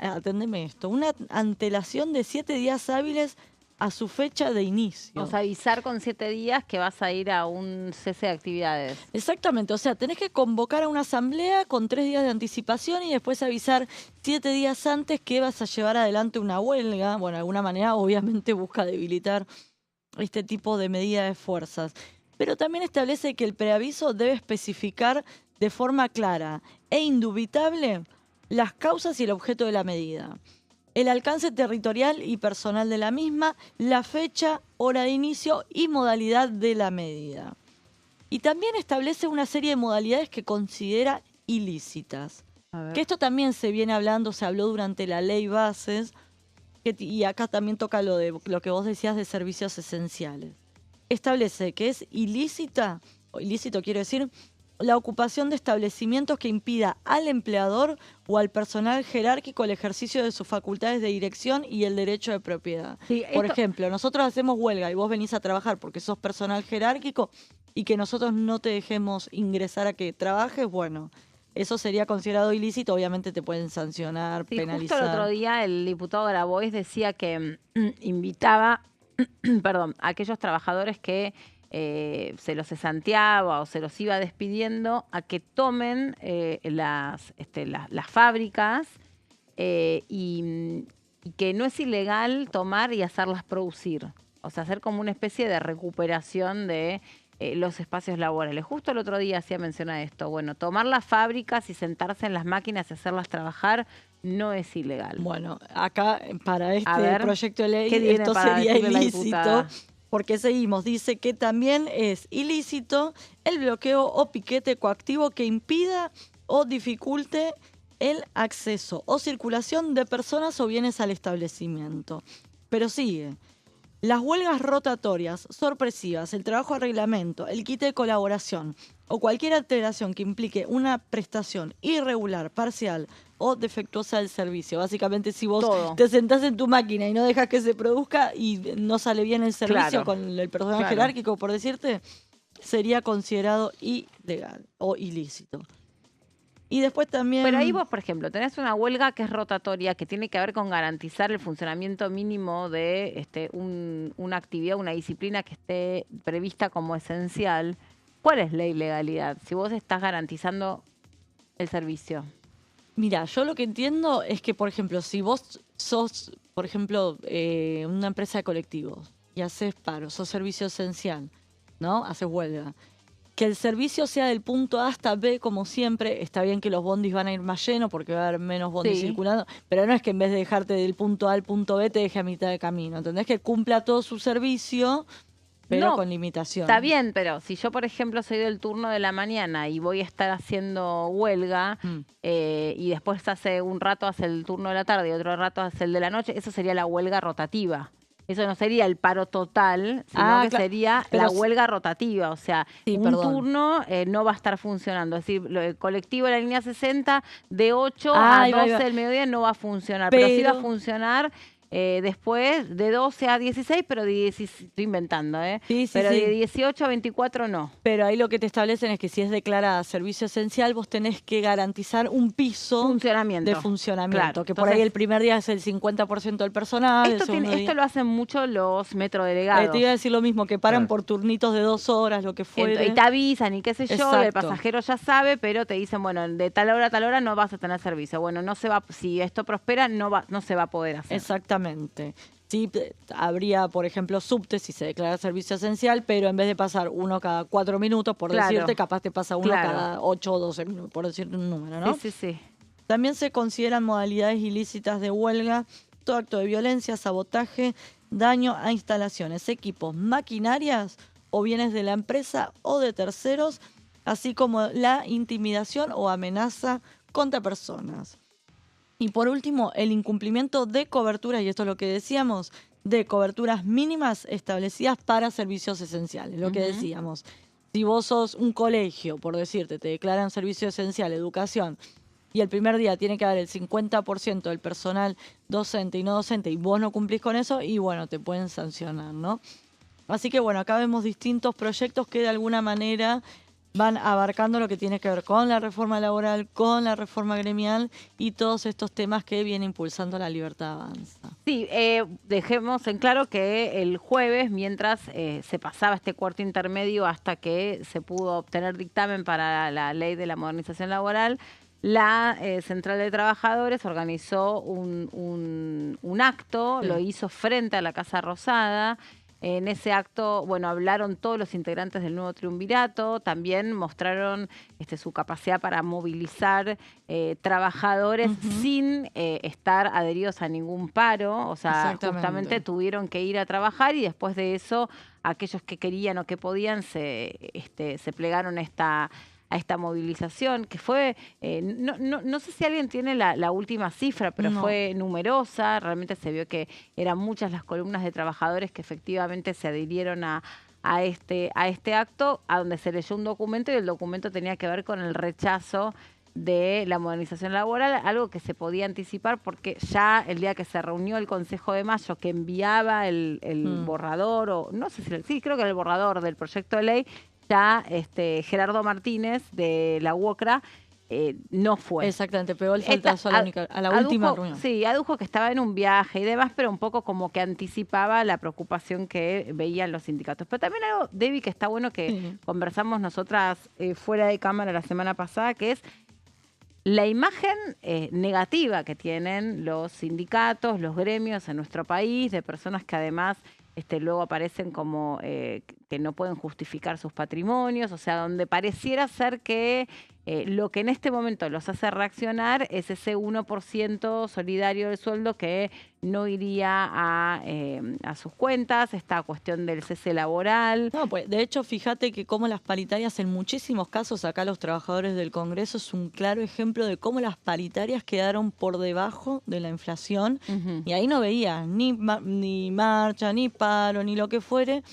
antelación de 7 días hábiles a su fecha de inicio. O sea, avisar con 7 días que vas a ir a un cese de actividades. Exactamente, o sea, tenés que convocar a una asamblea con 3 días de anticipación y después avisar 7 días antes que vas a llevar adelante una huelga. Bueno, de alguna manera obviamente busca debilitar este tipo de medida de fuerzas. Pero también establece que el preaviso debe especificar de forma clara e indubitable las causas y el objeto de la medida, el alcance territorial y personal de la misma, la fecha, hora de inicio y modalidad de la medida. Y también establece una serie de modalidades que considera ilícitas. Que esto también se viene hablando, se habló durante la ley Bases, y acá también toca lo que vos decías de servicios esenciales. Establece que es ilícita, o ilícito quiero decir, la ocupación de establecimientos que impida al empleador o al personal jerárquico el ejercicio de sus facultades de dirección y el derecho de propiedad. Sí, por ejemplo, nosotros hacemos huelga y vos venís a trabajar porque sos personal jerárquico y que nosotros no te dejemos ingresar a que trabajes, bueno, eso sería considerado ilícito, obviamente te pueden sancionar, penalizar. Justo el otro día el diputado Grabois decía que invitaba perdón, a aquellos trabajadores que se los cesanteaba o se los iba despidiendo a que tomen las fábricas y que no es ilegal tomar y hacerlas producir. O sea, hacer como una especie de recuperación de los espacios laborales. Justo el otro día hacía mención a esto. Bueno, tomar las fábricas y sentarse en las máquinas y hacerlas trabajar no es ilegal. Bueno, acá para este proyecto de ley esto sería ilícito, porque seguimos. Dice que también es ilícito el bloqueo o piquete coactivo que impida o dificulte el acceso o circulación de personas o bienes al establecimiento. Pero sigue. Las huelgas rotatorias, sorpresivas, el trabajo a reglamento, el quite de colaboración o cualquier alteración que implique una prestación irregular, parcial o defectuosa del servicio. Básicamente, si vos te sentás en tu máquina y no dejas que se produzca y no sale bien el servicio con el personal jerárquico, por decirte, sería considerado ilegal o ilícito. Y después también... Pero ahí vos, por ejemplo, tenés una huelga que es rotatoria, que tiene que ver con garantizar el funcionamiento mínimo de una actividad, una disciplina que esté prevista como esencial. ¿Cuál es la ilegalidad si vos estás garantizando el servicio? Mira, yo lo que entiendo es que, por ejemplo, si vos sos, por ejemplo, una empresa de colectivos y haces paro, sos servicio esencial, ¿no? Haces huelga. Que el servicio sea del punto A hasta B, como siempre. Está bien que los bondis van a ir más llenos porque va a haber menos bondis circulando, pero no es que en vez de dejarte del punto A al punto B te deje a mitad de camino. ¿Entendés? Que cumpla todo su servicio, pero con limitación. Está bien, pero si yo, por ejemplo, soy del turno de la mañana y voy a estar haciendo huelga y después hace un rato hace el turno de la tarde y otro rato hace el de la noche, eso sería la huelga rotativa. Eso no sería el paro total, sino que sería la huelga rotativa. O sea, un turno no va a estar funcionando. Es decir, el colectivo de la línea 60 de 8 a 12 del mediodía no va a funcionar. Pero sí va a funcionar Después de 12 a 16, pero de 16, estoy inventando, Sí, sí, pero sí. de 18 a 24 no. Pero ahí lo que te establecen es que si es declarada servicio esencial, vos tenés que garantizar un piso Funcionamiento. de funcionamiento. Claro. Que por ahí Entonces, el primer día es el 50% del personal, el segundo esto día... lo hacen mucho los metrodelegados. Te iba a decir lo mismo, que paran Claro. por turnitos de 2 horas, lo que fuere. Y te avisan y qué sé yo, y el Exacto. pasajero ya sabe, pero te dicen, bueno, de tal hora a tal hora no vas a tener servicio. Bueno, no se va, si esto prospera, no se va a poder hacer. Exactamente. Sí, habría, por ejemplo, subte si se declara servicio esencial, pero en vez de pasar uno cada 4 minutos, por Claro. decirte, capaz te pasa uno Claro. cada 8 o 12 minutos, por decirte un número, ¿no? Sí, sí, sí. También se consideran modalidades ilícitas de huelga, todo acto de violencia, sabotaje, daño a instalaciones, equipos, maquinarias o bienes de la empresa o de terceros, así como la intimidación o amenaza contra personas. Y por último, el incumplimiento de coberturas, y esto es lo que decíamos, de coberturas mínimas establecidas para servicios esenciales, lo que decíamos. Si vos sos un colegio, por decirte, te declaran servicio esencial, educación, y el primer día tiene que haber el 50% del personal docente y no docente, y vos no cumplís con eso, y bueno, te pueden sancionar, ¿no? Así que bueno, acá vemos distintos proyectos que de alguna manera van abarcando lo que tiene que ver con la reforma laboral, con la reforma gremial y todos estos temas que viene impulsando La Libertad Avanza. Sí, dejemos en claro que el jueves, mientras se pasaba este cuarto intermedio hasta que se pudo obtener dictamen para la ley de la modernización laboral, la Central de Trabajadores organizó un acto, Sí. lo hizo frente a la Casa Rosada. En ese acto, bueno, hablaron todos los integrantes del nuevo triunvirato, también mostraron su capacidad para movilizar trabajadores sin estar adheridos a ningún paro, o sea, Exactamente. justamente tuvieron que ir a trabajar y después de eso, aquellos que querían o que podían se plegaron a esta movilización, que fue, no sé si alguien tiene la última cifra, pero No. fue numerosa, realmente se vio que eran muchas las columnas de trabajadores que efectivamente se adhirieron a este acto, a donde se leyó un documento y el documento tenía que ver con el rechazo de la modernización laboral, algo que se podía anticipar porque ya el día que se reunió el Consejo de Mayo, que enviaba el borrador, o no sé si, sí, creo que era el borrador del proyecto de ley, ya Gerardo Martínez de la UOCRA no fue. Exactamente, pegó el faltazo a la última reunión. Sí, adujo que estaba en un viaje y demás, pero un poco como que anticipaba la preocupación que veían los sindicatos. Pero también algo, Debbie, que está bueno que conversamos nosotras fuera de cámara la semana pasada, que es la imagen negativa que tienen los sindicatos, los gremios en nuestro país, de personas que además luego aparecen como que no pueden justificar sus patrimonios, o sea, donde pareciera ser que lo que en este momento los hace reaccionar es ese 1% solidario del sueldo que no iría a sus cuentas, esta cuestión del cese laboral. No, pues de hecho, fíjate que como las paritarias en muchísimos casos, acá los trabajadores del Congreso es un claro ejemplo de cómo las paritarias quedaron por debajo de la inflación y ahí no veía ni marcha, ni paro, ni lo que fuere.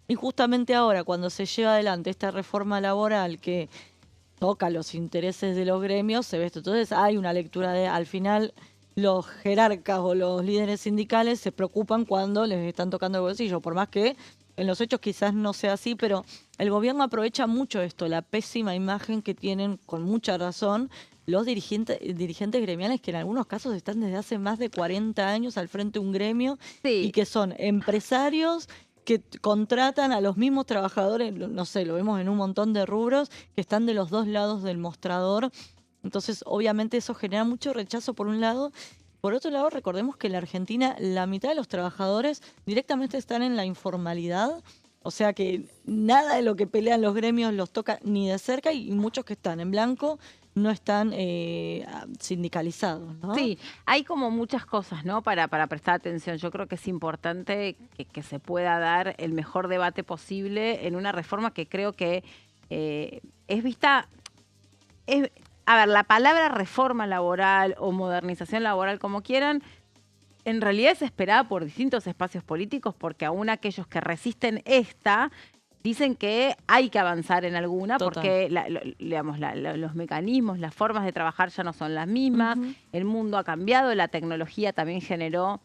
Y justamente ahora, cuando se lleva adelante esta reforma laboral que toca los intereses de los gremios, se ve esto. Entonces hay una lectura de, al final, los jerarcas o los líderes sindicales se preocupan cuando les están tocando el bolsillo, por más que en los hechos quizás no sea así, pero el gobierno aprovecha mucho esto, la pésima imagen que tienen, con mucha razón, los dirigentes gremiales que en algunos casos están desde hace más de 40 años al frente de un gremio y que son empresarios que contratan a los mismos trabajadores, no sé, lo vemos en un montón de rubros, que están de los dos lados del mostrador. Entonces, obviamente, eso genera mucho rechazo por un lado. Por otro lado, recordemos que en la Argentina la mitad de los trabajadores directamente están en la informalidad. O sea que nada de lo que pelean los gremios los toca ni de cerca y muchos que están en blanco no están sindicalizados, ¿no? Sí, hay como muchas cosas, ¿no? Para prestar atención. Yo creo que es importante que se pueda dar el mejor debate posible en una reforma que creo que es vista... a ver, la palabra reforma laboral o modernización laboral, como quieran, en realidad es esperada por distintos espacios políticos porque aún aquellos que resisten dicen que hay que avanzar en alguna. Total. Porque los mecanismos, las formas de trabajar ya no son las mismas, el mundo ha cambiado, la tecnología también generó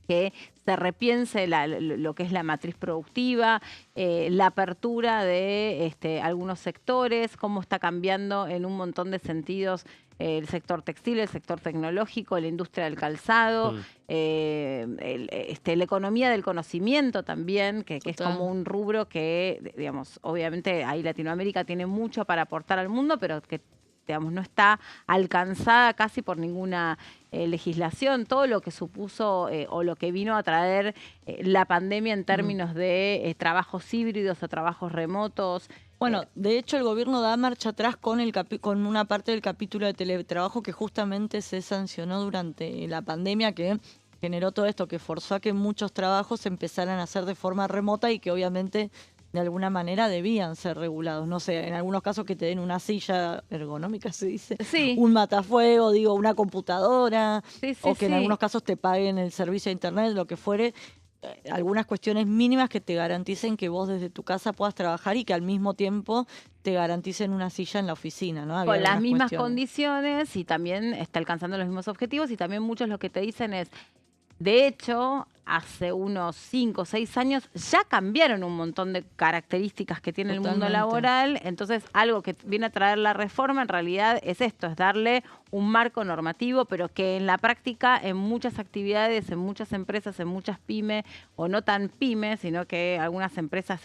que se repiense lo que es la matriz productiva, la apertura de algunos sectores, cómo está cambiando en un montón de sentidos el sector textil, el sector tecnológico, la industria del calzado, la economía del conocimiento también, que es como un rubro que, digamos, obviamente ahí Latinoamérica tiene mucho para aportar al mundo, pero que digamos, no está alcanzada casi por ninguna legislación. Todo lo que supuso o lo que vino a traer la pandemia en términos de trabajos híbridos o trabajos remotos. Bueno, de hecho el gobierno da marcha atrás con una parte del capítulo de teletrabajo que justamente se sancionó durante la pandemia, que generó todo esto, que forzó a que muchos trabajos se empezaran a hacer de forma remota y que obviamente de alguna manera debían ser regulados. No sé, en algunos casos que te den una silla ergonómica, se dice, sí, un matafuego, digo, una computadora, sí, o que en algunos casos te paguen el servicio de internet, lo que fuere. Algunas cuestiones mínimas que te garanticen que vos desde tu casa puedas trabajar y que al mismo tiempo te garanticen una silla en la oficina, ¿no? Con las mismas condiciones y también está alcanzando los mismos objetivos, y también muchos lo que te dicen es, de hecho, hace unos 5 o 6 años ya cambiaron un montón de características que tiene el mundo laboral. Entonces, algo que viene a traer la reforma en realidad es esto, es darle un marco normativo, pero que en la práctica, en muchas actividades, en muchas empresas, en muchas pymes, o no tan pymes, sino que algunas empresas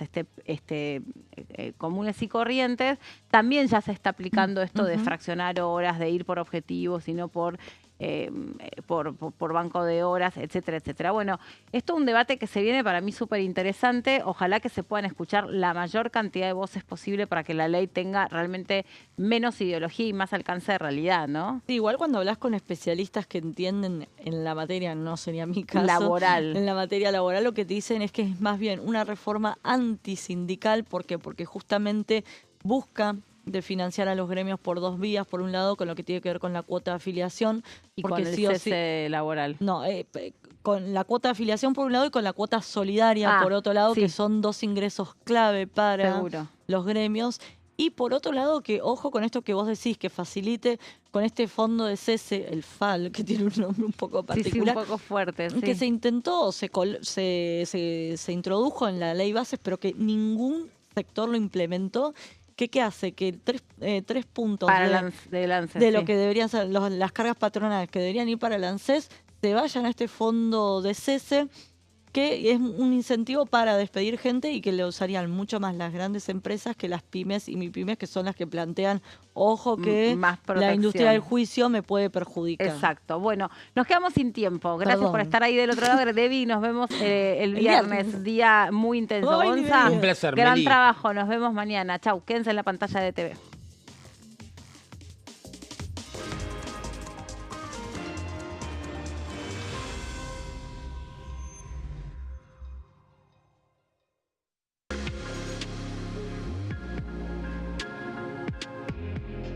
comunes y corrientes, también ya se está aplicando esto de fraccionar horas, de ir por objetivos y no por banco de horas, etcétera, etcétera. Bueno, esto es un debate que se viene para mí súper interesante. Ojalá que se puedan escuchar la mayor cantidad de voces posible para que la ley tenga realmente menos ideología y más alcance de realidad, ¿no? Sí, igual cuando hablas con especialistas que entienden en la materia, no sería mi caso, laboral. En la materia laboral lo que te dicen es que es más bien una reforma antisindical. ¿Por qué? Porque justamente busca de financiar a los gremios por 2 vías. Por un lado, con lo que tiene que ver con la cuota de afiliación. Y con el cese laboral. No, con la cuota de afiliación por un lado y con la cuota solidaria por otro lado, que son 2 ingresos clave para los gremios. Y por otro lado, que ojo con esto que vos decís, que facilite con este fondo de cese, el FAL, que tiene un nombre un poco particular. Sí, un poco fuerte. Que se intentó, se introdujo en la ley bases, pero que ningún sector lo implementó. ¿Qué hace? Que 3 puntos de lo que deberían ser las cargas patronales que deberían ir para el ANSES se vayan a este fondo de cese, que es un incentivo para despedir gente y que lo usarían mucho más las grandes empresas que las pymes y MIPYMES, que son las que plantean, ojo que la industria del juicio me puede perjudicar. Exacto. Bueno, nos quedamos sin tiempo. Gracias por estar ahí del otro lado. Debbie, nos vemos el viernes, día muy intenso. Gonza, un placer, gran trabajo. Nos vemos mañana. Chau, quédense en la pantalla de TV.